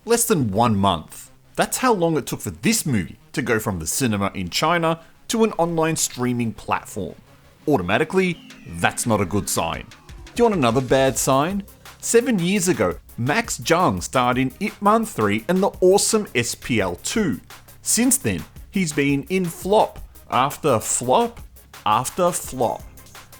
Less than 1 month. That's how long it took for this movie to go from the cinema in China to an online streaming platform. Automatically, that's not a good sign. Do you want another bad sign? 7 years ago, Max Zhang starred in Ip Man 3 and the awesome SPL 2. Since then, he's been in flop after flop after flop.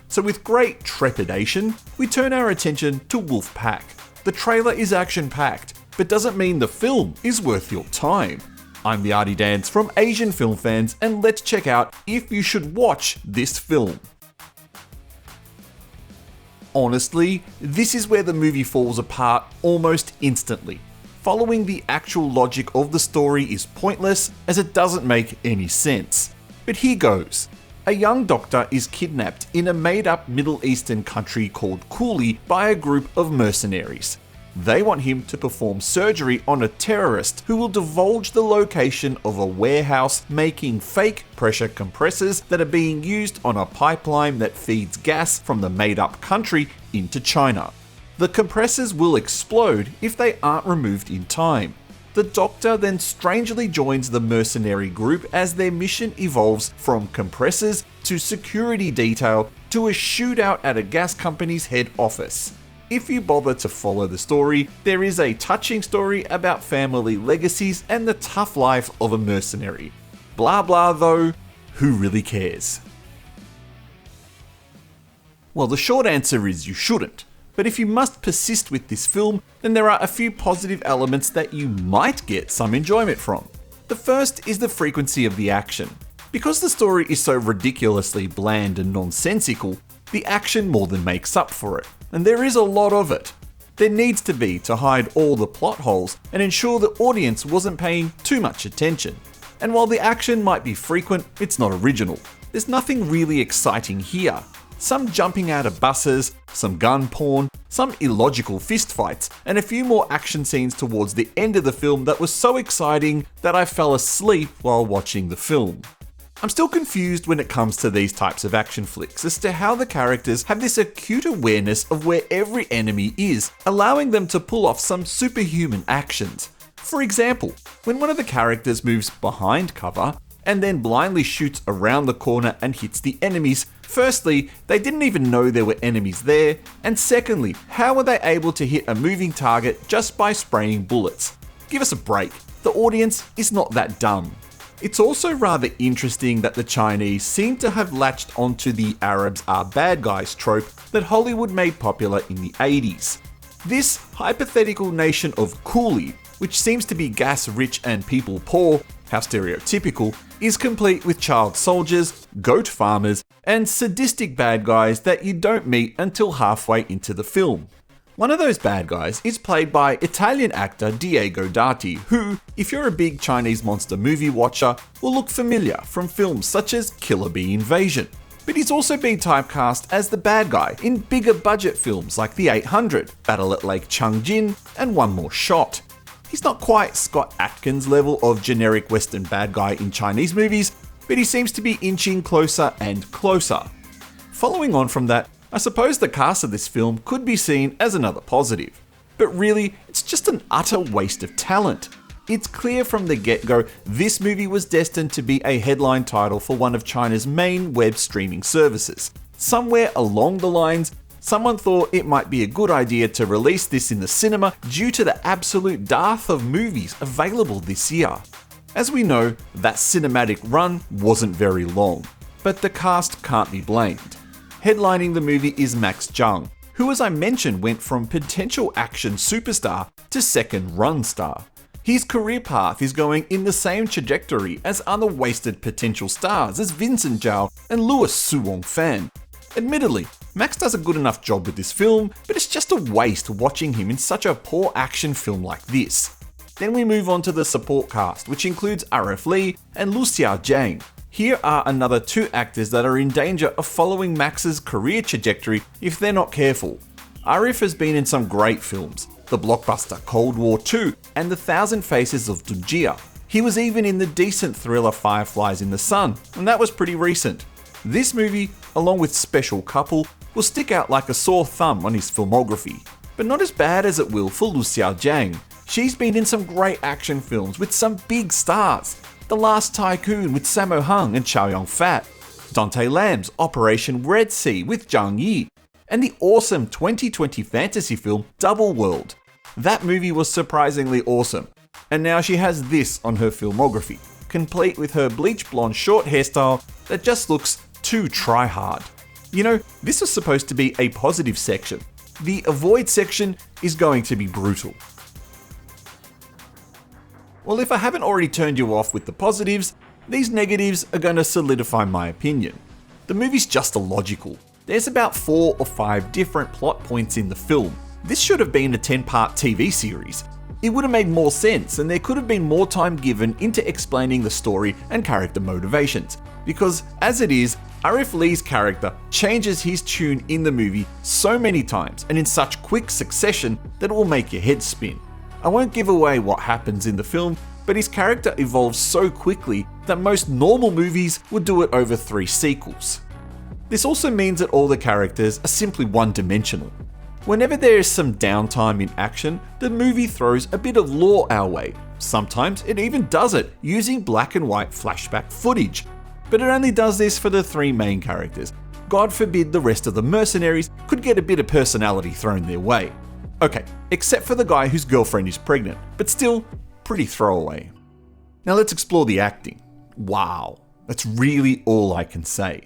So with great trepidation, we turn our attention to Wolfpack. The trailer is action-packed, but doesn't mean the film is worth your time. I'm the Artie Dance from Asian Film Fans, and let's check out if you should watch this film. Honestly, this is where the movie falls apart almost instantly. Following the actual logic of the story is pointless, as it doesn't make any sense. But here goes. A young doctor is kidnapped in a made-up Middle Eastern country called Cooley by a group of mercenaries. They want him to perform surgery on a terrorist who will divulge the location of a warehouse making fake pressure compressors that are being used on a pipeline that feeds gas from the made-up country into China. The compressors will explode if they aren't removed in time. The Doctor then strangely joins the mercenary group as their mission evolves from compressors to security detail to a shootout at a gas company's head office. If you bother to follow the story, there is a touching story about family legacies and the tough life of a mercenary. Blah blah though, who really cares? Well, the short answer is you shouldn't. But if you must persist with this film, then there are a few positive elements that you might get some enjoyment from. The first is the frequency of the action. Because the story is so ridiculously bland and nonsensical, the action more than makes up for it, and there is a lot of it. There needs to be to hide all the plot holes and ensure the audience wasn't paying too much attention. And while the action might be frequent, it's not original. There's nothing really exciting here. Some jumping out of buses, some gun porn, some illogical fistfights, and a few more action scenes towards the end of the film that was so exciting that I fell asleep while watching the film. I'm still confused when it comes to these types of action flicks as to how the characters have this acute awareness of where every enemy is, allowing them to pull off some superhuman actions. For example, when one of the characters moves behind cover and then blindly shoots around the corner and hits the enemies, firstly, they didn't even know there were enemies there, and secondly, how were they able to hit a moving target just by spraying bullets? Give us a break, the audience is not that dumb. It's also rather interesting that the Chinese seem to have latched onto the Arabs are bad guys trope that Hollywood made popular in the 80s. This hypothetical nation of Cooley, which seems to be gas-rich and people poor, how stereotypical, is complete with child soldiers, goat farmers, and sadistic bad guys that you don't meet until halfway into the film. One of those bad guys is played by Italian actor Diego Dati, who, if you're a big Chinese monster movie watcher, will look familiar from films such as Killer Bee Invasion. But he's also been typecast as the bad guy in bigger budget films like The 800, Battle at Lake Changjin, and One More Shot. He's not quite Scott Adkins level of generic Western bad guy in Chinese movies, but he seems to be inching closer and closer. Following on from that, I suppose the cast of this film could be seen as another positive. But really, it's just an utter waste of talent. It's clear from the get-go this movie was destined to be a headline title for one of China's main web streaming services. Somewhere along the lines, someone thought it might be a good idea to release this in the cinema due to the absolute dearth of movies available this year. As we know, that cinematic run wasn't very long, but the cast can't be blamed. Headlining the movie is Max Zhang, who, as I mentioned, went from potential action superstar to second run star. His career path is going in the same trajectory as other wasted potential stars as Vincent Zhao and Louis Suwong Fan. Admittedly, Max does a good enough job with this film, but it's just a waste watching him in such a poor action film like this. Then we move on to the support cast, which includes Aarif and Luxia Jiang. Here are another two actors that are in danger of following Max's career trajectory if they're not careful. Aarif has been in some great films, the blockbuster Cold War II and The Thousand Faces of Luxia. He was even in the decent thriller Fireflies in the Sun, and that was pretty recent. This movie, along with Special Couple, will stick out like a sore thumb on his filmography, but not as bad as it will for Luxia Jiang. She's been in some great action films with some big stars. The Last Tycoon with Sammo Hung and Chow Yun-fat, Dante Lamb's Operation Red Sea with Zhang Yi, and the awesome 2020 fantasy film Double World. That movie was surprisingly awesome, and now she has this on her filmography, complete with her bleach blonde short hairstyle that just looks too try-hard. You know, this was supposed to be a positive section. The avoid section is going to be brutal. Well, if I haven't already turned you off with the positives, these negatives are going to solidify my opinion. The movie's just illogical. There's about 4 or 5 different plot points in the film. This should have been a 10-part TV series. It would have made more sense, and there could have been more time given into explaining the story and character motivations. Because, as it is, Aarif Lee's character changes his tune in the movie so many times and in such quick succession that it will make your head spin. I won't give away what happens in the film, but his character evolves so quickly that most normal movies would do it over 3 sequels. This also means that all the characters are simply one-dimensional. Whenever there is some downtime in action, the movie throws a bit of lore our way. Sometimes it even does it using black and white flashback footage. But it only does this for the 3 main characters. God forbid the rest of the mercenaries could get a bit of personality thrown their way. Okay, except for the guy whose girlfriend is pregnant, but still pretty throwaway. Now let's explore the acting. Wow, that's really all I can say.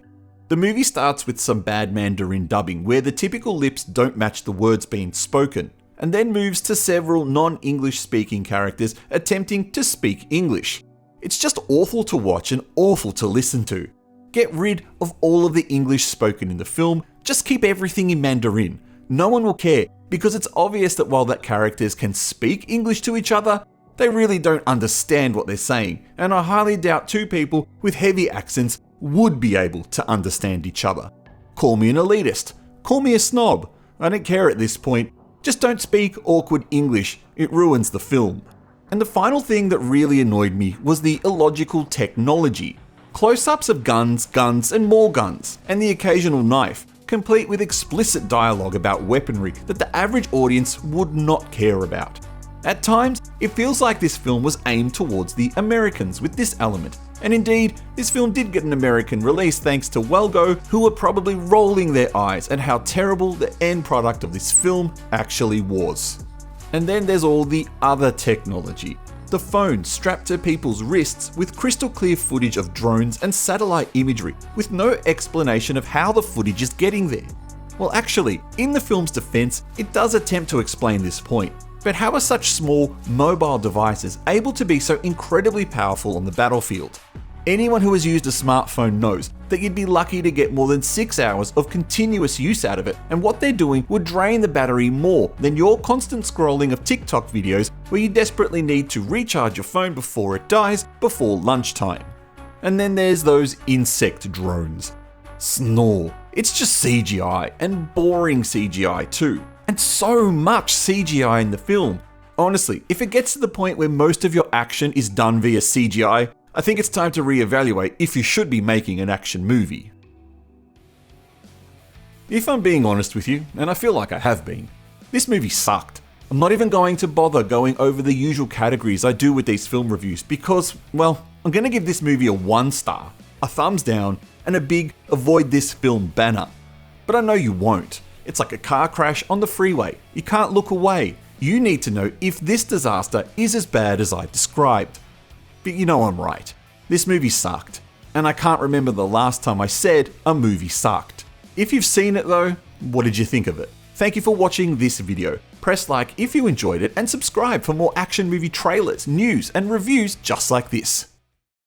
The movie starts with some bad Mandarin dubbing where the typical lips don't match the words being spoken, and then moves to several non-English speaking characters attempting to speak English. It's just awful to watch and awful to listen to. Get rid of all of the English spoken in the film, just keep everything in Mandarin. No one will care, because it's obvious that while that characters can speak English to each other, they really don't understand what they're saying, and I highly doubt 2 people with heavy accents would be able to understand each other. Call me an elitist, call me a snob, I don't care at this point, just don't speak awkward English, it ruins the film. And the final thing that really annoyed me was the illogical technology. Close-ups of guns, and more guns, and the occasional knife, complete with explicit dialogue about weaponry that the average audience would not care about. At times, it feels like this film was aimed towards the Americans with this element, and indeed, this film did get an American release thanks to Welgo, who were probably rolling their eyes at how terrible the end product of this film actually was. And then there's all the other technology. The phone strapped to people's wrists with crystal clear footage of drones and satellite imagery, with no explanation of how the footage is getting there. Well, actually, in the film's defense, it does attempt to explain this point. But how are such small, mobile devices able to be so incredibly powerful on the battlefield? Anyone who has used a smartphone knows that you'd be lucky to get more than 6 hours of continuous use out of it, and what they're doing would drain the battery more than your constant scrolling of TikTok videos where you desperately need to recharge your phone before it dies before lunchtime. And then there's those insect drones. Snore. It's just CGI, and boring CGI too. And so much CGI in the film. Honestly, if it gets to the point where most of your action is done via CGI, I think it's time to reevaluate if you should be making an action movie. If I'm being honest with you, and I feel like I have been, this movie sucked. I'm not even going to bother going over the usual categories I do with these film reviews because, well, I'm going to give this movie a 1 star, a thumbs down, and a big avoid this film banner. But I know you won't. It's like a car crash on the freeway. You can't look away. You need to know if this disaster is as bad as I described. But you know I'm right. This movie sucked. And I can't remember the last time I said a movie sucked. If you've seen it though, what did you think of it? Thank you for watching this video. Press like if you enjoyed it and subscribe for more action movie trailers, news and reviews just like this.